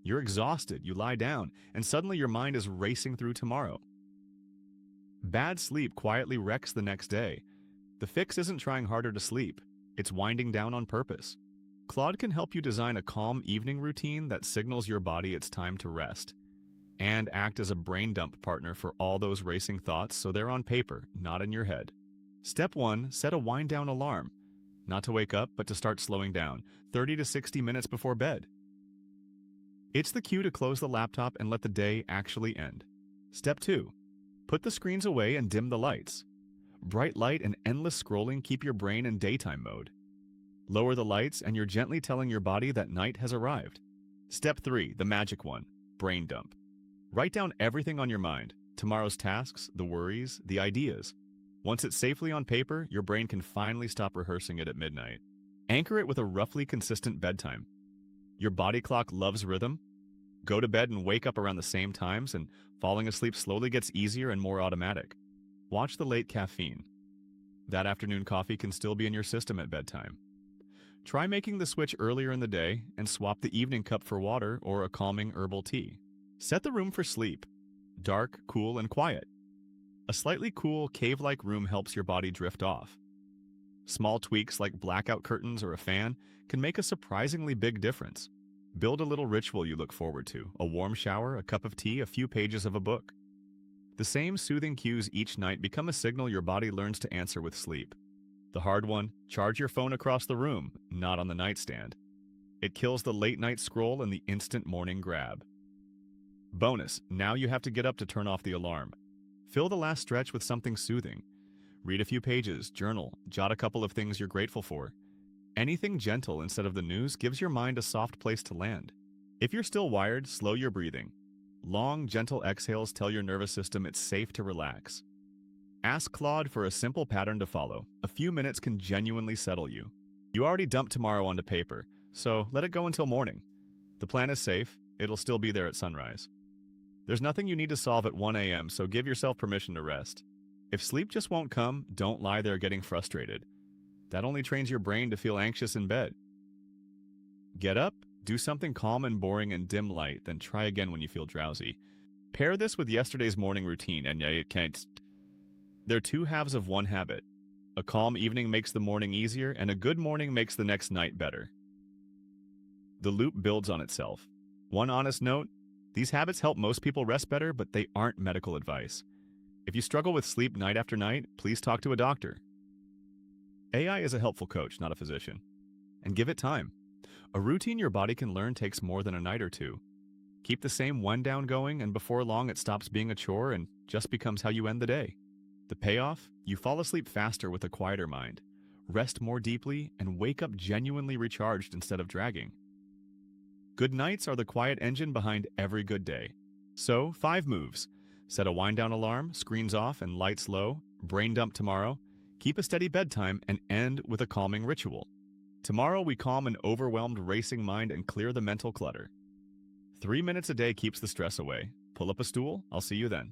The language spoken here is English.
You're exhausted, you lie down, and suddenly your mind is racing through tomorrow. Bad sleep quietly wrecks the next day. The fix isn't trying harder to sleep, it's winding down on purpose. Claude can help you design a calm evening routine that signals your body it's time to rest, and act as a brain dump partner for all those racing thoughts so they're on paper, not in your head. Step 1, set a wind down alarm. Not to wake up, but to start slowing down, 30 to 60 minutes before bed. It's the cue to close the laptop and let the day actually end. Step 2, put the screens away and dim the lights. Bright light and endless scrolling keep your brain in daytime mode. Lower the lights and you're gently telling your body that night has arrived. Step 3, the magic one, brain dump. Write down everything on your mind, tomorrow's tasks, the worries, the ideas. Once it's safely on paper, your brain can finally stop rehearsing it at midnight. Anchor it with a roughly consistent bedtime. Your body clock loves rhythm. Go to bed and wake up around the same times, and falling asleep slowly gets easier and more automatic. Watch the late caffeine. That afternoon coffee can still be in your system at bedtime. Try making the switch earlier in the day and swap the evening cup for water or a calming herbal tea. Set the room for sleep. Dark, cool, and quiet. A slightly cool, cave-like room helps your body drift off. Small tweaks like blackout curtains or a fan can make a surprisingly big difference. Build a little ritual you look forward to, a warm shower, a cup of tea, a few pages of a book. The same soothing cues each night become a signal your body learns to answer with sleep. The hard one, charge your phone across the room, not on the nightstand. It kills the late-night scroll and the instant morning grab. Bonus, now you have to get up to turn off the alarm. Fill the last stretch with something soothing. Read a few pages, journal, jot a couple of things you're grateful for. Anything gentle instead of the news gives your mind a soft place to land. If you're still wired, slow your breathing. Long, gentle exhales tell your nervous system it's safe to relax. Ask Claude for a simple pattern to follow. A few minutes can genuinely settle you. You already dumped tomorrow onto paper, so let it go until morning. The plan is safe, it'll still be there at sunrise. There's nothing you need to solve at 1 a.m., so give yourself permission to rest. If sleep just won't come, don't lie there getting frustrated. That only trains your brain to feel anxious in bed. Get up, do something calm and boring in dim light, then try again when you feel drowsy. Pair this with yesterday's morning routine, and it can't. They're two halves of one habit. A calm evening makes the morning easier, and a good morning makes the next night better. The loop builds on itself. One honest note, these habits help most people rest better, but they aren't medical advice. If you struggle with sleep night after night, please talk to a doctor. AI is a helpful coach, not a physician. And give it time. A routine your body can learn takes more than a night or two. Keep the same wind down going, and before long it stops being a chore and just becomes how you end the day. The payoff? You fall asleep faster with a quieter mind, rest more deeply, and wake up genuinely recharged instead of dragging. Good nights are the quiet engine behind every good day. So, 5 moves. Set a wind-down alarm, screens off and lights low, brain dump tomorrow, keep a steady bedtime, and end with a calming ritual. Tomorrow we calm an overwhelmed racing mind and clear the mental clutter. 3 minutes a day keeps the stress away. Pull up a stool, I'll see you then.